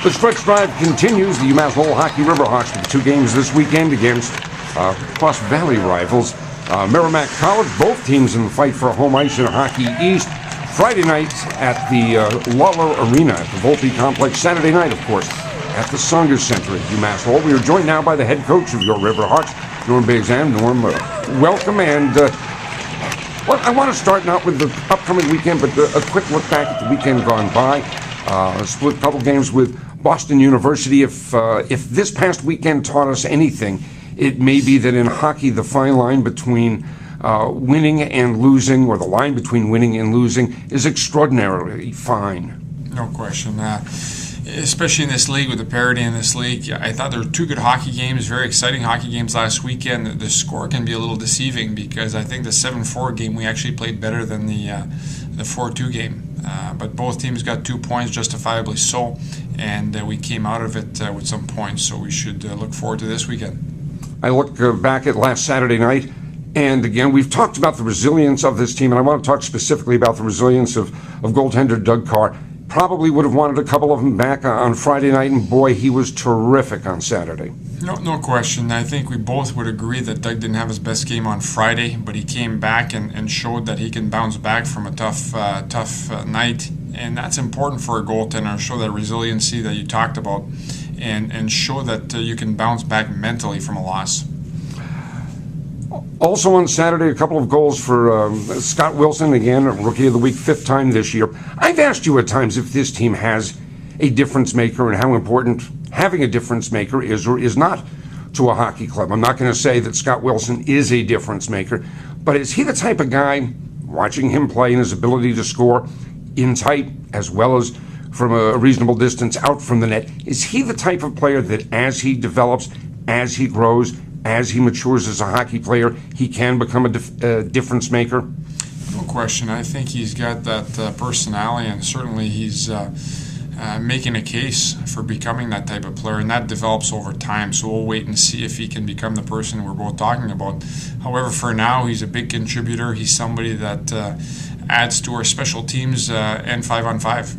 The stretch drive continues. The UMass Lowell Hockey Riverhawks with 2 games this weekend against Cross Valley rivals. Merrimack College, both teams in the fight for home ice in Hockey East. Friday night at the Lawler Arena at the Volpe Complex. Saturday night, of course, at the Saunders Center at UMass Lowell. We are joined now by the head coach of your Riverhawks, Norm Bazin. Norm, welcome. And well, I want to start not with the upcoming weekend, but a quick look back at the weekend gone by. Split couple games with Boston University. If this past weekend taught us anything, it may be that in hockey, the fine line between winning and losing, or the line between winning and losing, is extraordinarily fine. No question. Especially in this league, with the parity in this league, I thought there were 2 good hockey games, very exciting hockey games last weekend. The score can be a little deceiving because I think the 7-4 game we actually played better than the 4-2 game. But both teams got 2 points, justifiably so, and we came out of it with some points, so we should look forward to this weekend. I look back at last Saturday night, and again, we've talked about the resilience of this team, and I want to talk specifically about the resilience of goaltender Doug Carr. Probably would have wanted a couple of them back on Friday night, and boy, he was terrific on Saturday. No question. I think we both would agree that Doug didn't have his best game on Friday, but he came back and showed that he can bounce back from a tough night, and that's important for a goaltender. Show that resiliency that you talked about, and show that you can bounce back mentally from a loss. Also on Saturday, a couple of goals for Scott Wilson, again, Rookie of the Week, 5th time this year. I've asked you at times if this team has a difference maker and how important having a difference maker is or is not to a hockey club. I'm not going to say that Scott Wilson is a difference maker, but is he the type of guy, watching him play and his ability to score in tight as well as from a reasonable distance out from the net, is he the type of player that as he develops, as he grows, as he matures as a hockey player, he can become a difference maker? No question. I think he's got that personality, and certainly he's making a case for becoming that type of player, and that develops over time. So we'll wait and see if he can become the person we're both talking about. However, for now, he's a big contributor. He's somebody that adds to our special teams and 5-on-5.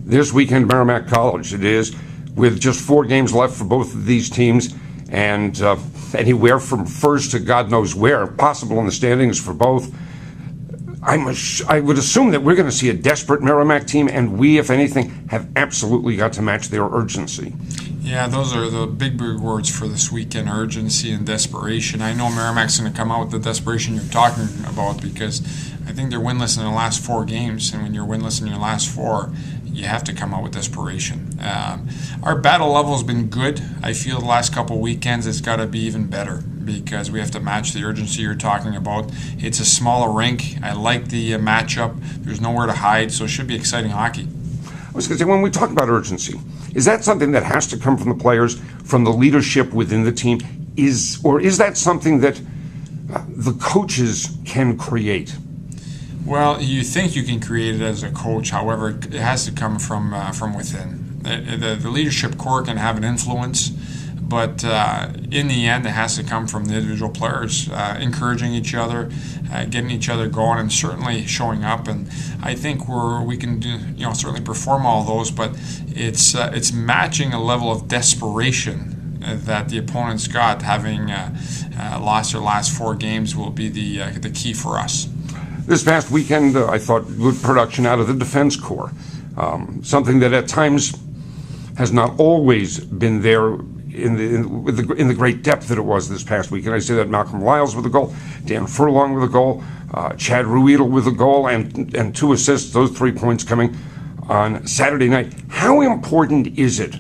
This weekend, Merrimack College, it is, with just 4 games left for both of these teams, and anywhere from first to God knows where possible in the standings for both. I would assume that we're going to see a desperate Merrimack team, and we, if anything, have absolutely got to match their urgency. Yeah, those are the big words for this weekend, urgency and desperation. I know Merrimack's going to come out with the desperation you're talking about, because I think they're winless in their last 4 games, and when you're winless in your last 4, you have to come out with desperation. Our battle level has been good. I feel the last couple weekends it's got to be even better, because we have to match the urgency you're talking about. It's a smaller rink. I like the matchup. There's nowhere to hide, so it should be exciting hockey. I was going to say, when we talk about urgency, is that something that has to come from the players, from the leadership within the team, or is that something that the coaches can create? Well, you think you can create it as a coach. However, it has to come from within. The leadership core can have an influence, but in the end, it has to come from the individual players, encouraging each other, getting each other going, and certainly showing up. And I think we can do, certainly perform all those, but it's matching a level of desperation that the opponent's got. Having lost their last 4 games will be the key for us. This past weekend, I thought good production out of the defense corps, something that at times has not always been there in the great depth that it was this past weekend. I say that Malcolm Lyles with a goal, Dan Furlong with a goal, Chad Ruedel with a goal, and 2 assists, those 3 points coming on Saturday night. How important is it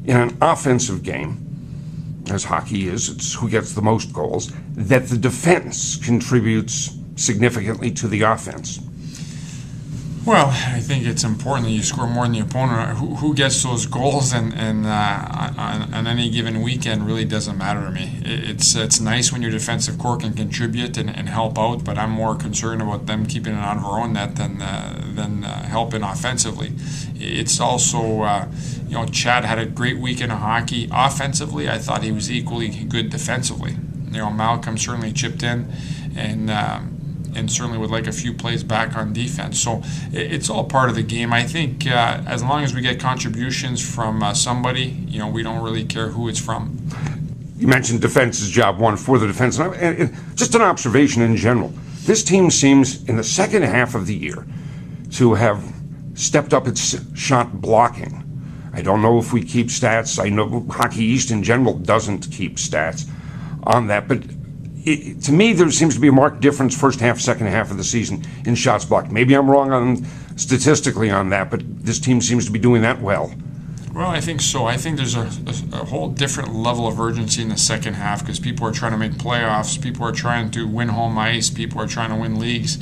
in an offensive game, as hockey is, it's who gets the most goals, that the defense contributes significantly to the offense? Well, I think it's important that you score more than the opponent. Who gets those goals and on any given weekend really doesn't matter to me. It's nice when your defensive core can contribute and help out, but I'm more concerned about them keeping it out of our own net than helping offensively. It's also, Chad had a great weekend of hockey. Offensively, I thought he was equally good defensively. Malcolm certainly chipped in, and and certainly would like a few plays back on defense. So it's all part of the game. I think as long as we get contributions from somebody, we don't really care who it's from. You mentioned defense is job one for the defense. And just an observation in general. This team seems, in the second half of the year, to have stepped up its shot blocking. I don't know if we keep stats. I know Hockey East in general doesn't keep stats on that. But to me, there seems to be a marked difference first half, second half of the season in shots blocked. Maybe I'm wrong on statistically on that, but this team seems to be doing that well. Well, I think so. I think there's a whole different level of urgency in the second half because people are trying to make playoffs. People are trying to win home ice. People are trying to win leagues.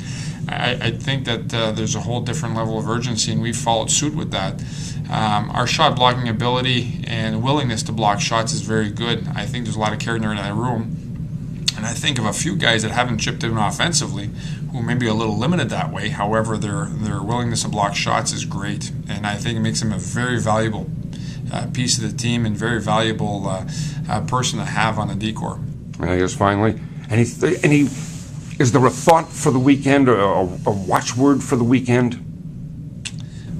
I think that there's a whole different level of urgency, and we've followed suit with that. Our shot blocking ability and willingness to block shots is very good. I think there's a lot of character in that room. And I think of a few guys that haven't chipped in offensively who may be a little limited that way. However, their willingness to block shots is great. And I think it makes them a very valuable piece of the team and very valuable person to have on the decor. I guess finally, is there a thought for the weekend or a watchword for the weekend?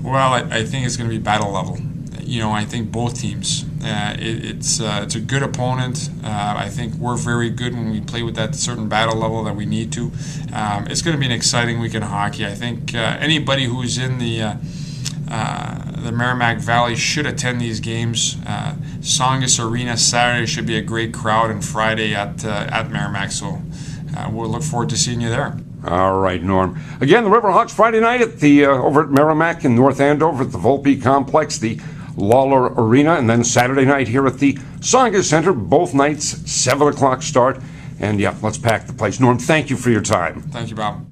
Well, I think it's going to be battle level. I think both teams. It's a good opponent. I think we're very good when we play with that certain battle level that we need to. It's going to be an exciting weekend of hockey. I think anybody who's in the Merrimack Valley should attend these games. Songus Arena Saturday should be a great crowd, and Friday at Merrimack. So we'll look forward to seeing you there. All right, Norm. Again, the Riverhawks Friday night at the over at Merrimack in North Andover at the Volpe Complex, the Lawler Arena, and then Saturday night here at the Songus Center. Both nights, 7 o'clock start. And yeah, let's pack the place. Norm, thank you for your time. Thank you, Bob.